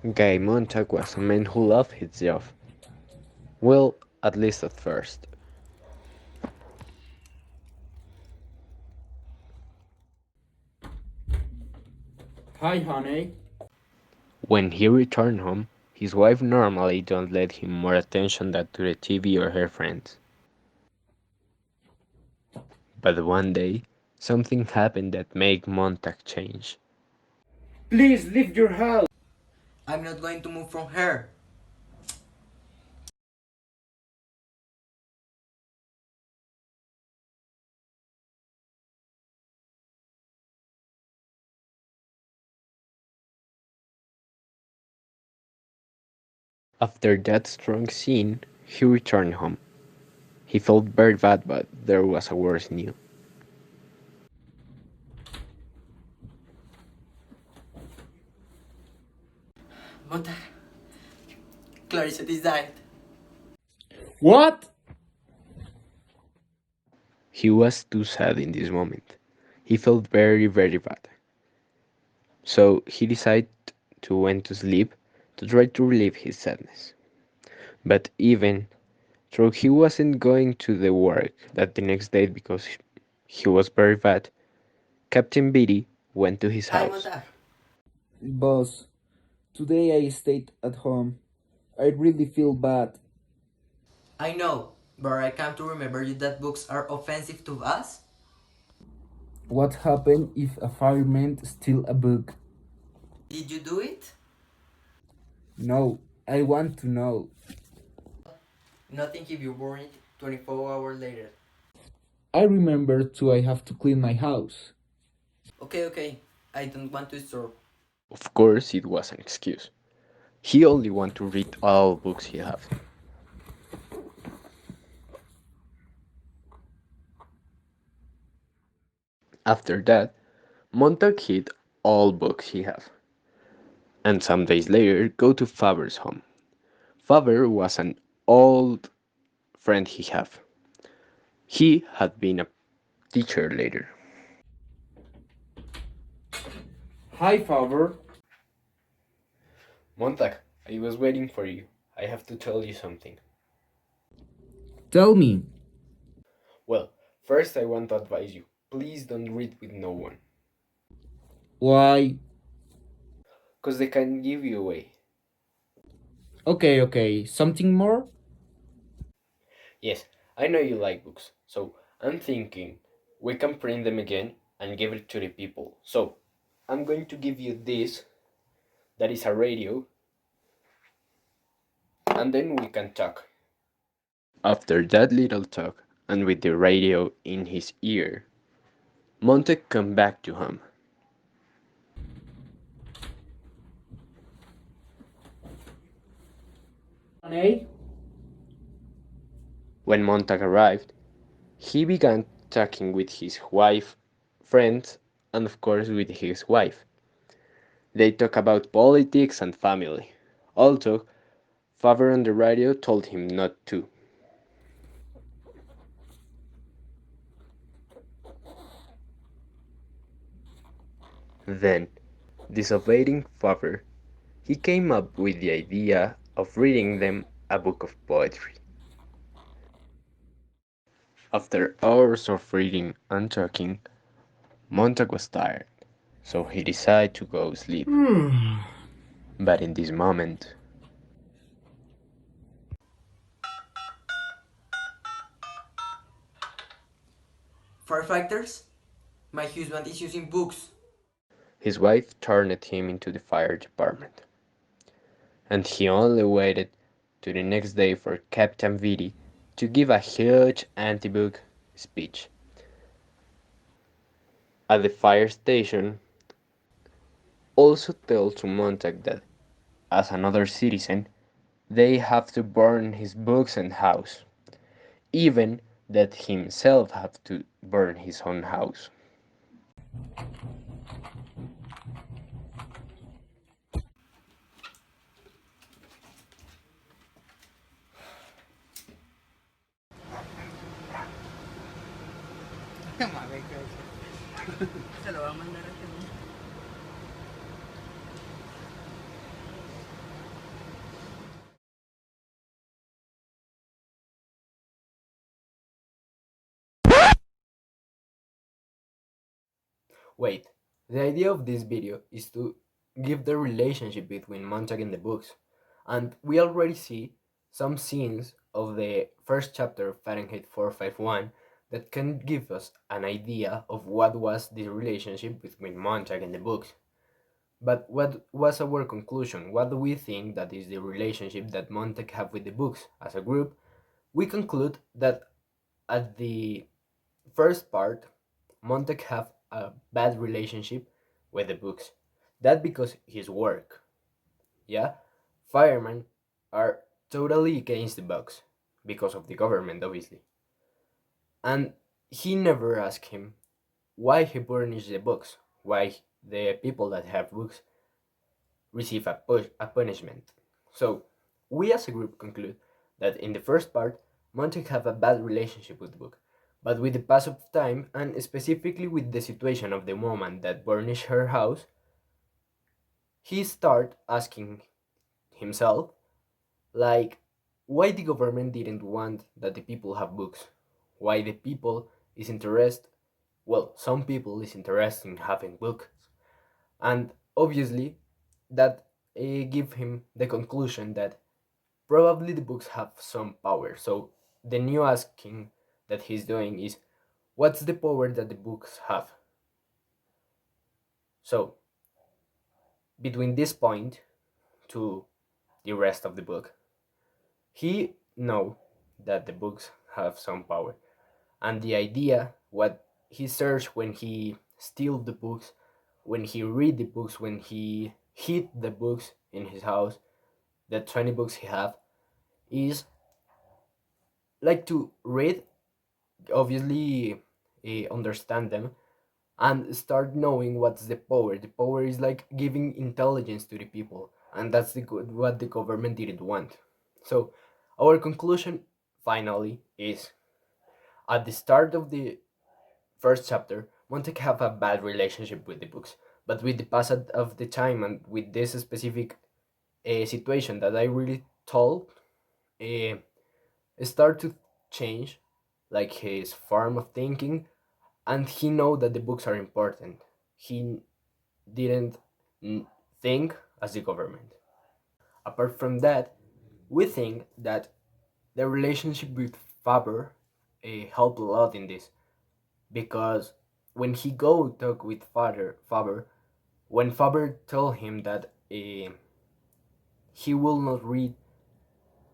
Guy Montag was a man who loved his job. Well, at least at first. Hi, honey. When he returned home, his wife normally don't let him more attention than to the TV or her friends. But one day, something happened that made Montag change. Please leave your house. I'm not going to move from here. After that strong scene, he returned home. He felt very bad, but there was a worse news. Montag, Clarissa is died. What? He was too sad in this moment. He felt very, very bad. So he decided to went to sleep to try to relieve his sadness. But even though he wasn't going to the work that the next day because he was very bad, Captain Beatty went to his Hi, house. Montag. Boss, today I stayed at home. I really feel bad. I know, but I come to remember you that books are offensive to us. What happened if a fireman steal a book? Did you do it? No, I want to know. Nothing if you burn it 24 hours later. I remember too I have to clean my house. Okay, I don't want to store. Of course, it was an excuse. He only wanted to read all books he had. After that, Montag hid all books he had, and some days later go to Faber's home. Faber was an old friend he had. He had been a teacher later. Hi, father. Montag, I was waiting for you. I have to tell you something. Tell me. Well, first I want to advise you. Please don't read with no one, Why? cause they can give you away. Okay. Something more? Yes, I know you like books, so I'm thinking we can print them again and give it to the people. So, I'm going to give you this, that is a radio, and then we can talk. After that little talk, and with the radio in his ear, Montag came back to him. Honey? When Montag arrived, he began talking with his wife, friends, and of course with his wife. They talk about politics and family. Also, Faber on the radio told him not to. Then, disobeying Faber, he came up with the idea of reading them a book of poetry. After hours of reading and talking, Montag was tired, so he decided to go sleep. But in this moment, Firefighters? My husband is using books. his wife turned him into the fire department, and he only waited to the next day for Captain Vitti to give a huge anti-book speech. At the fire station, also tell to Montag that, as another citizen, they have to burn his books and house, even that himself have to burn his own house. Wait, the idea of this video is to give the relationship between Montag and the books, and we already see some scenes of the first chapter of Fahrenheit 451 that can give us an idea of what was the relationship between Montag and the books. But what was our conclusion? What do we think that is the relationship that Montag have with the books? As a group, we conclude that at the first part, Montag have a bad relationship with the books. That because his work. Yeah? Firemen are totally against the books. Because of the government, obviously. And he never asked him why he burnished the books. Why the people that have books receive a punishment. So, we as a group conclude that in the first part, Montag have a bad relationship with the book, but with the pass of time, and specifically with the situation of the woman that burnished her house, he start asking himself, like, why the government didn't want that the people have books? Why the people is interested, well, some people is interested in having books. And obviously, that give him the conclusion that probably the books have some power. So the new asking that he's doing is, what's the power that the books have? So between this point to the rest of the book, he know that the books have some power, and the idea what he searched when he steal the books, when he read the books, when he hid the books in his house, the 20 books he have, is like to read, obviously understand them, and start knowing what's the power. The power is like giving intelligence to the people, and that's what the government didn't want. So our conclusion finally is, at the start of the first chapter, Montag have a bad relationship with the books, but with the passage of the time and with this specific situation that I really told, uh, start to change, like his form of thinking, and he know that the books are important. He didn't think as the government. Apart from that, we think that the relationship with Faber helped a lot in this, because when he go talk with Faber, when Faber told him that he will not read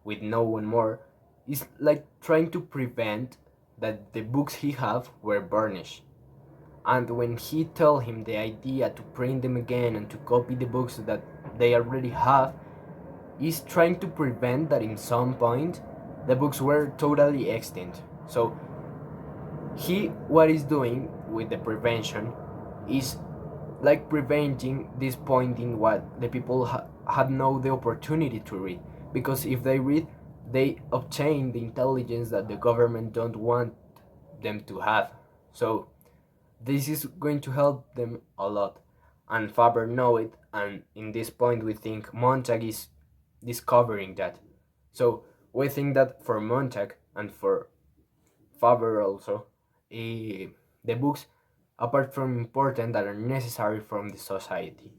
with no one more, is like trying to prevent that the books he have were burnished. And when he told him the idea to print them again and to copy the books that they already have, is trying to prevent that in some point the books were totally extinct. So he what is doing with the prevention is like preventing this point in what the people had no the opportunity to read, because if they read, they obtain the intelligence that the government don't want them to have. So this is going to help them a lot, and Faber know it, and in this point we think Montag is discovering that. So we think that for Montag and for Faber also, the books, apart from important, that are necessary from the society.